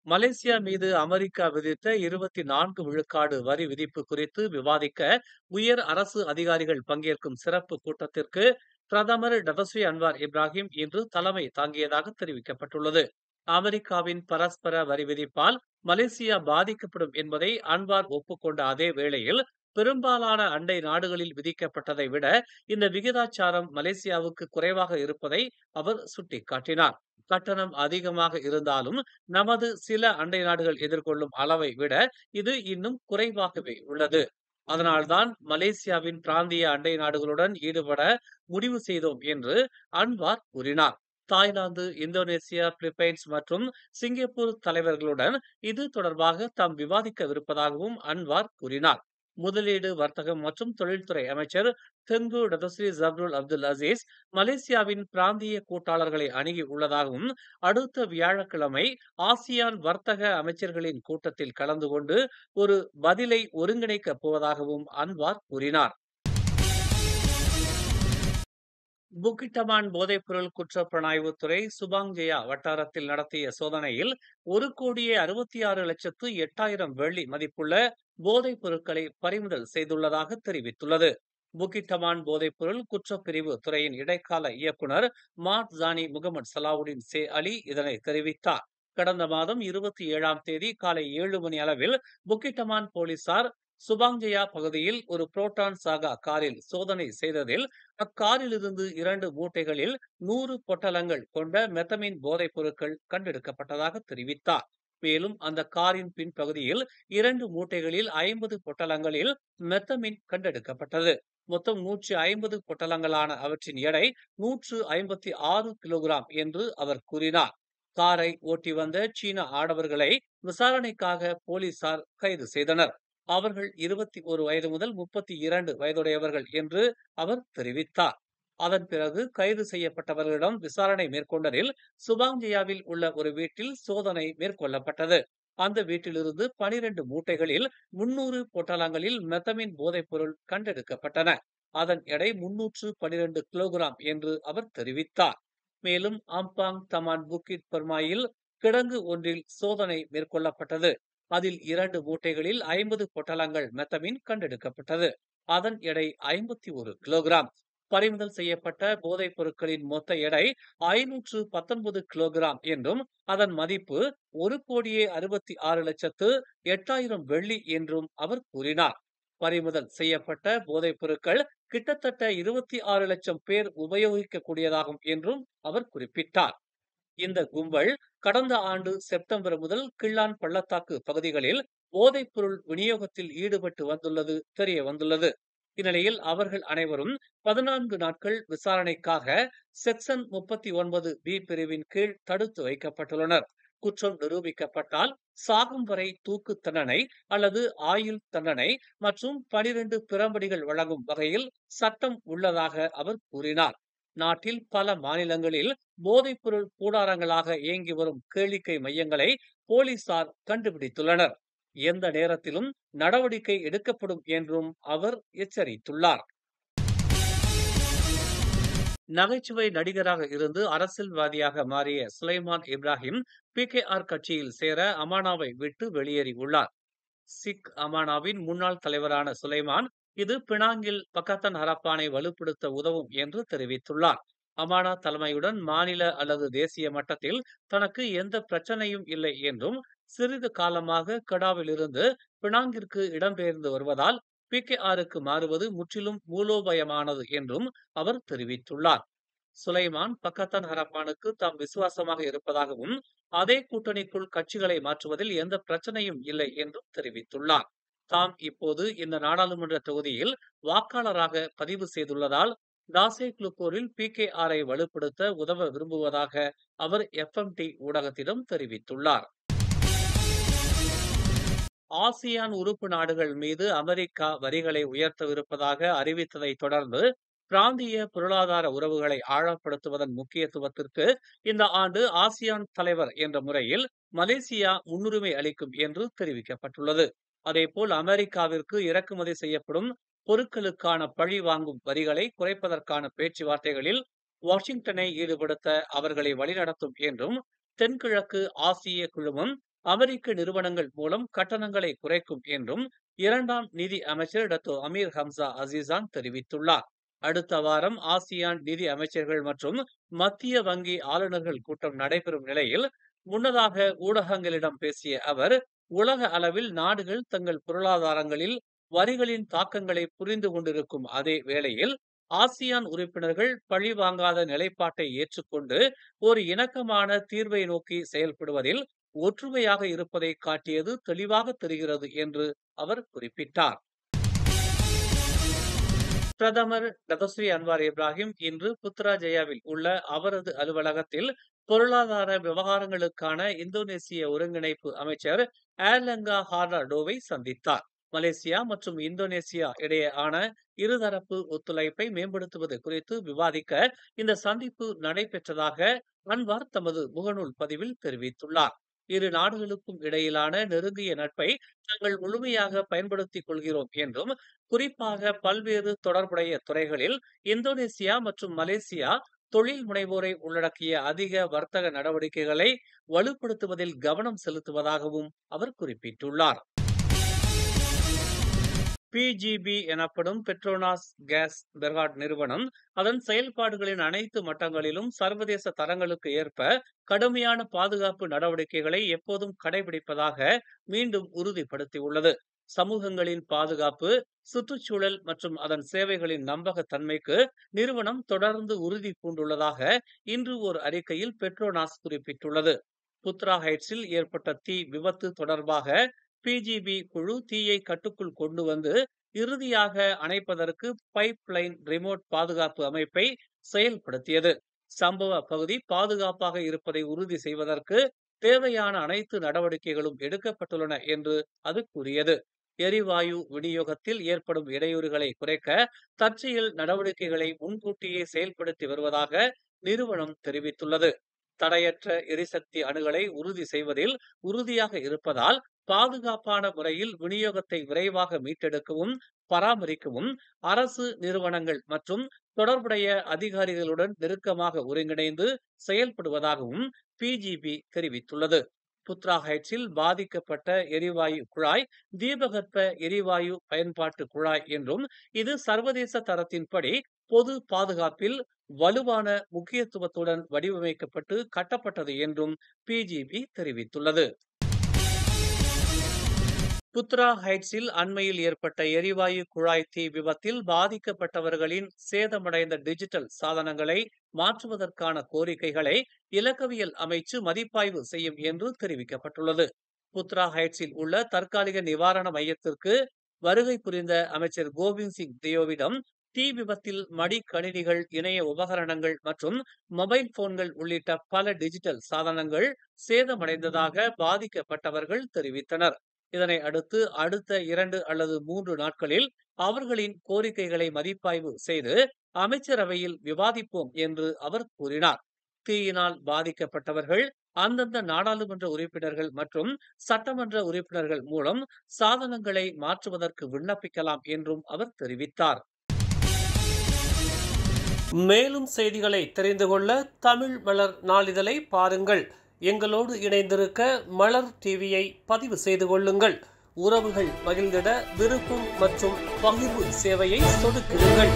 Malaysia மீது America விதித்த 24 விழுக்காடு வரி விதிப்பு குறித்து விவாதிக்க உயர் அரசு அதிகாரிகள் பங்கேற்கும் சிறப்பு கூட்டத்திற்கு பிரதமர் டதஸ்ரீ அன்வார் இப்ராஹிம் இன்று தலைமை தாங்கியதாக தெரிவிக்கப்பட்டுள்ளது. அமெரிக்காவின் பரஸ்பர வரி விதிப்பால் மலேசியா பாதிக்கப்படும் என்பதை அன்வார் ஒப்புக்கொண்ட அதே வேளையில், பெரும்பாலான அண்டை நாடுகளில் விதிக்கப்பட்டதை விட இந்த விகிதாச்சாரம் மலேசியாவுக்கு குறைவாக இருப்பதை அவர் சுட்டிக்காட்டினார். கட்டணம் அதிகமாக இருந்தாலும் நமது சில அண்டை நாடுகள் எதிர்கொள்ளும் அளவை விட இது இன்னும் குறைவாகவே உள்ளது. அதனால்தான் மலேசியாவின் பிராந்திய அண்டை நாடுகளுடன் ஈடுபட முடிவு செய்தோம் என்று அன்வார் கூறினார். தாய்லாந்து, இந்தோனேசியா, பிலிப்பைன்ஸ் மற்றும் சிங்கப்பூர் தலைவர்களுடன் இது தொடர்பாக தாம் விவாதிக்கவிருப்பதாகவும் அன்வார் கூறினார். முதலீடு, வர்த்தகம் மற்றும் தொழில்துறை அமைச்சர் தெங்கு டதஸ்ரீ ஜப்ருல் அப்துல் அசீஸ் மலேசியாவின் பிராந்திய கூட்டாளர்களை அணுகி உள்ளதாகவும், அடுத்த வியாழக்கிழமை ஆசியான் வர்த்தக அமைச்சர்களின் கூட்டத்தில் கலந்து கொண்டு ஒரு பதிலை ஒருங்கிணைக்கப் போவதாகவும் அன்வார் கூறினார். புக்கிட்டமான் போதைப்பொருள் குற்றப்புலனாய்வுத்துறை சுபாங் ஜெயா வட்டாரத்தில் நடத்திய சோதனையில் 1,66,08,000 வெள்ளி மதிப்புள்ள போதைப் பொருட்களை பறிமுதல் செய்துள்ளதாக தெரிவித்துள்ளது. புக்கிட்டமான் போதைப்பொருள் குற்றப்பிரிவு துறையின் இடைக்கால இயக்குனர் மாட் ஜானி முகமது சலாவுடின் அலி இதனை தெரிவித்தார். கடந்த மாதம் 27ஆம் தேதி காலை 7 மணி அளவில் புக்கிட்டமான் போலீசார் சுபாங்ஜயா பகுதியில் ஒரு புரோட்டான் சாகா காரில் சோதனை செய்ததில், அக்காரிலிருந்து 2 மூட்டைகளில் 100 பொட்டலங்கள் கொண்ட மெத்தமின் போதைப் பொருட்கள் கண்டெடுக்கப்பட்டதாக தெரிவித்தார். மேலும் அந்த காரின் பின்பகுதியில் 2 மூட்டைகளில் 50 பொட்டலங்களில் மெத்தமின் கண்டெடுக்கப்பட்டது. மொத்தம் 150 பொட்டலங்களான அவற்றின் எடை 156 கிலோகிராம் என்று அவர் கூறினார். காரை ஓட்டி வந்த சீன ஆடவர்களை விசாரணைக்காக போலீசார் கைது செய்தனர். அவர்கள் 21 வயது முதல் 32 வயதுடையவர்கள் என்று அவர் தெரிவித்தார். அதன் பிறகு கைது செய்யப்பட்டவர்களிடம் விசாரணை மேற்கொண்டதில் சுபாங்ஜியாவில் உள்ள ஒரு வீட்டில் சோதனை மேற்கொள்ளப்பட்டது. அந்த வீட்டிலிருந்து 12 மூட்டைகளில் 300 பொட்டலங்களில் மெத்தமின் போதைப் பொருள் கண்டெடுக்கப்பட்டன. அதன் எடை 312 கிலோகிராம் என்று அவர் தெரிவித்தார். மேலும் அம்பாங் தமான் புக்கிட் பர்மாயில் கிடங்கு ஒன்றில் சோதனை மேற்கொள்ளப்பட்டது. அதில் 2 மூட்டைகளில் 50 பொட்டலங்கள் மெத்தமின் கண்டெடுக்கப்பட்டது. அதன் எடை 51 கிலோகிராம். பறிமுதல் செய்யப்பட்ட போதைப் பொருட்களின் மொத்த எடை 519 கிலோகிராம் என்றும், அதன் மதிப்பு 1,66,08,000 வெள்ளி என்றும் அவர் கூறினார். பறிமுதல் செய்யப்பட்ட போதைப் பொருட்கள் கிட்டத்தட்ட 26 லட்சம் பேர் உபயோகிக்கக்கூடியதாகும் என்றும் அவர் குறிப்பிட்டார். இந்த கும்பல் கடந்த ஆண்டு செப்டம்பர் முதல் கிள்ளான் பள்ளத்தாக்கு பகுதிகளில் போதைப் பொருள் விநியோகத்தில் ஈடுபட்டு வந்துள்ளது தெரிய வந்துள்ளது. இந்நிலையில் அவர்கள் அனைவரும் 14 நாட்கள் விசாரணைக்காக செக்ஷன் 39B பிரிவின் கீழ் தடுத்து வைக்கப்பட்டுள்ளனர். குற்றம் நிரூபிக்கப்பட்டால் சாகும் வரை தூக்கு தண்டனை அல்லது ஆயுள் தண்டனை மற்றும் 12 பிரம்படிகள் வழங்கும் வகையில் சட்டம் உள்ளதாக அவர் கூறினார். நாட்டில் பல மாநிலங்களில் போதைப்பொருள் கூடாரங்களாக இயங்கி வரும் கேளிக்கை மையங்களை போலீசார் கண்டுபிடித்துள்ளனர். எந்த நேரத்திலும் நடவடிக்கை எடுக்கப்படும் என்றும் அவர் எச்சரித்துள்ளார். நகைச்சுவை நடிகராக இருந்து அரசியல்வாதியாக மாறிய சுலைமான் இப்ராஹிம் PKR கட்சியில் சேர அமானாவை விட்டு வெளியேறி உள்ளார். சிக் அமானாவின் முன்னாள் தலைவரான சுலைமான் இது பினாங்கில் பக்கத்தன் ஹரப்பானை வலுப்படுத்த உதவும் என்று தெரிவித்துள்ளார். அமானா தலைமையுடன் மாநில அல்லது தேசிய மட்டத்தில் தனக்கு எந்த பிரச்சனையும் இல்லை என்றும், சிறிது காலமாக கடாவிலிருந்து பினாங்கிற்கு இடம்பெயர்ந்து வருவதால் PKRக்கு மாறுவது முற்றிலும் மூலோபயமானது என்றும் அவர் தெரிவித்துள்ளார். சுலைமான் பக்கத்தன் ஹரப்பானுக்கு தாம் விசுவாசமாக இருப்பதாகவும், அதே கூட்டணிக்குள் கட்சிகளை மாற்றுவதில் எந்த பிரச்சனையும் இல்லை என்றும் தெரிவித்துள்ளார். தாம் இப்போது இந்த நாடாளுமன்ற தொகுதியில் வாக்காளராக பதிவு செய்துள்ளதால் தாசே குலுப்பூரில் PKRஐ வலுப்படுத்த உதவ விரும்புவதாக அவர் FMT ஊடகத்திடம் தெரிவித்துள்ளார். ஆசியான் உறுப்பு நாடுகள் மீது அமெரிக்கா வரிகளை உயர்த்தவிருப்பதாக அறிவித்ததை தொடர்ந்து பிராந்திய பொருளாதார உறவுகளை ஆழப்படுத்துவதன் முக்கியத்துவத்திற்கு இந்த ஆண்டு ஆசியான் தலைவர் என்ற முறையில் மலேசியா முன்னுரிமை அளிக்கும் என்று தெரிவிக்கப்பட்டுள்ளது. அதேபோல் அமெரிக்காவிற்கு இறக்குமதி செய்யப்படும் பொருட்களுக்கான பழி வாங்கும் வரிகளை குறைப்பதற்கான பேச்சுவார்த்தைகளில் வாஷிங்டனை ஈடுபடுத்த அவர்களை வழிநடத்தும் என்றும் தென்கிழக்கு ஆசிய குழுமம் அமெரிக்க நிறுவனங்கள் மூலம் கட்டணங்களை குறைக்கும் என்றும் இரண்டாம் நிதி அமைச்சர் டாக்டர் அமீர் ஹம்சா அசீசான் தெரிவித்துள்ளார். அடுத்த வாரம் ஆசியான் நிதி அமைச்சர்கள் மற்றும் மத்திய வங்கி ஆளுநர்கள் கூட்டம் நடைபெறும் நிலையில் முன்னதாக ஊடகங்களிடம் பேசிய அவர், உலக அளவில் நாடுகள் தங்கள் பொருளாதாரங்களில் வரிகளின் தாக்கங்களை புரிந்து கொண்டிருக்கும் அதே வேளையில் ஆசியான் உறுப்பினர்கள் பழிவாங்காத நிலைப்பாட்டை ஏற்றுக்கொண்டு ஒரு இணக்கமான தீர்வை நோக்கி செயல்படுவதில் ஒற்றுமையாக இருப்பதை காட்டியது தெளிவாக தெரிகிறது என்று அவர் குறிப்பிட்டார். பிரதமர் டத்தோஸ்ரீ அன்வார் இப்ராஹிம் இன்று புத்ராஜயாவில் உள்ள அவரது அலுவலகத்தில் பொருளாதார விவகாரங்களுக்கான இந்தோனேசிய ஒருங்கிணைப்பு அமைச்சர் ஏர்லங்கா ஹார்டாடோவை சந்தித்தார். மலேசியா மற்றும் இந்தோனேசியா இடையேயான இருதரப்பு ஒத்துழைப்பை மேம்படுத்துவது குறித்து விவாதிக்க இந்த சந்திப்பு நடைபெற்றதாக அன்வார் தமது முகநூல் பதிவில் தெரிவித்துள்ளார். இரு நாடுகளுக்கும் இடையிலான நெருங்கிய நட்பை தாங்கள் முழுமையாக பயன்படுத்திக் கொள்கிறோம் என்றும், குறிப்பாக பல்வேறு தொடர்புடைய துறைகளில் இந்தோனேசியா மற்றும் மலேசியா தொழில் முனைவோரை உள்ளடக்கிய அதிக வர்த்தக நடவடிக்கைகளை வலுப்படுத்துவதில் கவனம் செலுத்துவதாகவும் அவர் குறிப்பிட்டுள்ளார். பிஜிபி எனப்படும் பெட்ரோனாஸ் கேஸ் பெர்ஹாட் நிறுவனம் அதன் செயல்பாடுகளின் அனைத்து மட்டங்களிலும் சர்வதேச தரங்களுக்கு ஏற்ப கடுமையான பாதுகாப்பு நடவடிக்கைகளை எப்போதும் கடைபிடிப்பதாக மீண்டும் உறுதிப்படுத்தியுள்ளது. சமூகங்களின் பாதுகாப்பு, சுற்றுச்சூழல் மற்றும் அதன் சேவைகளின் நம்பகத்தன்மைக்கு நிறுவனம் தொடர்ந்து உறுதி பூண்டுள்ளதாக இன்று ஒரு அறிக்கையில் பெட்ரோனாஸ் குறிப்பிட்டுள்ளது. புத்ரா ஹைட்ஸில் ஏற்பட்ட தீ விபத்து தொடர்பாக பிஜிபி குழு தீயை கட்டுக்குள் கொண்டு வந்து இறுதியாக அணைப்பதற்கு பைப் லைன் ரிமோட் பாதுகாப்பு அமைப்பை செயல்படுத்தியது. சம்பவ பகுதி பாதுகாப்பாக இருப்பதை உறுதி செய்வதற்கு தேவையான அனைத்து நடவடிக்கைகளும் எடுக்கப்பட்டுள்ளன என்று அது கூறியது. எரிவாயு விநியோகத்தில் ஏற்படும் இடையூறுகளை குறைக்க தற்செயல் நடவடிக்கைகளை முன்கூட்டியே செயல்படுத்தி வருவதாக நிறுவனம் தெரிவித்துள்ளது. தடையற்ற எரிசக்தி அணுகலை உறுதி செய்வதில் உறுதியாக இருப்பதால் பாதுகாப்பான முறையில் விநியோகத்தை விரைவாக மீட்டெடுக்கவும் பராமரிக்கவும் அரசு நிறுவனங்கள் மற்றும் தொடர்புடைய அதிகாரிகளுடன் நெருக்கமாக ஒருங்கிணைந்து செயல்படுவதாகவும் பிஜிபி தெரிவித்துள்ளது. புத்ரா ஹைட்ஸில் பாதிக்கப்பட்ட எரிவாயு குழாய் தீபகற்ப எரிவாயு பயன்பாட்டு குழாய் என்றும், இது சர்வதேச தரத்தின்படி பொது பாதுகாப்பில் வலுவான முக்கியத்துவத்துடன் வடிவமைக்கப்பட்டு கட்டப்பட்டது என்றும் பிஜிபி தெரிவித்துள்ளது. புத்ரா ஹைட்ஸில் அண்மையில் ஏற்பட்ட எரிவாயு குழாய் தீ விபத்தில் பாதிக்கப்பட்டவர்களின் சேதமடைந்த டிஜிட்டல் சாதனங்களை மாற்றுவதற்கான கோரிக்கைகளை இலக்கவியல் அமைச்சு மதிப்பாய்வு செய்யும் என்று தெரிவிக்கப்பட்டுள்ளது. புத்ரா ஹைட்ஸில் உள்ள தற்காலிக நிவாரண மையத்திற்கு வருகை புரிந்த அமைச்சர் கோவிந்த் சிங் தியோவிடம் தீ விபத்தில் மடிக்கணினிகள், இணைய உபகரணங்கள் மற்றும் மொபைல் போன்கள் உள்ளிட்ட பல டிஜிட்டல் சாதனங்கள் சேதமடைந்ததாக பாதிக்கப்பட்டவர்கள் தெரிவித்தனர். இதனை அடுத்து அடுத்த 2 அல்லது 3 நாட்களில் அவர்களின் கோரிக்கைகளை மதிப்பாய்வு செய்து அமைச்சரவையில் விவாதிப்போம் என்று அவர் கூறினார். தீயினால் பாதிக்கப்பட்டவர்கள் அந்தந்த நாடாளுமன்ற உறுப்பினர்கள் மற்றும் சட்டமன்ற உறுப்பினர்கள் மூலம் சாதனங்களை மாற்றுவதற்கு விண்ணப்பிக்கலாம் என்றும் அவர் தெரிவித்தார். மேலும் செய்திகளை தெரிந்து கொள்ள தமிழ் மலர் நாளிதழை பாருங்கள். எங்களோடு இணைந்திருக்க மலர் டிவியை பதிவு செய்து கொள்ளுங்கள். உறவுகள் மகிழ்ந்திட விருப்பம் மற்றும் பகிர்வு சேவையை சொடுக்கிடுங்கள்.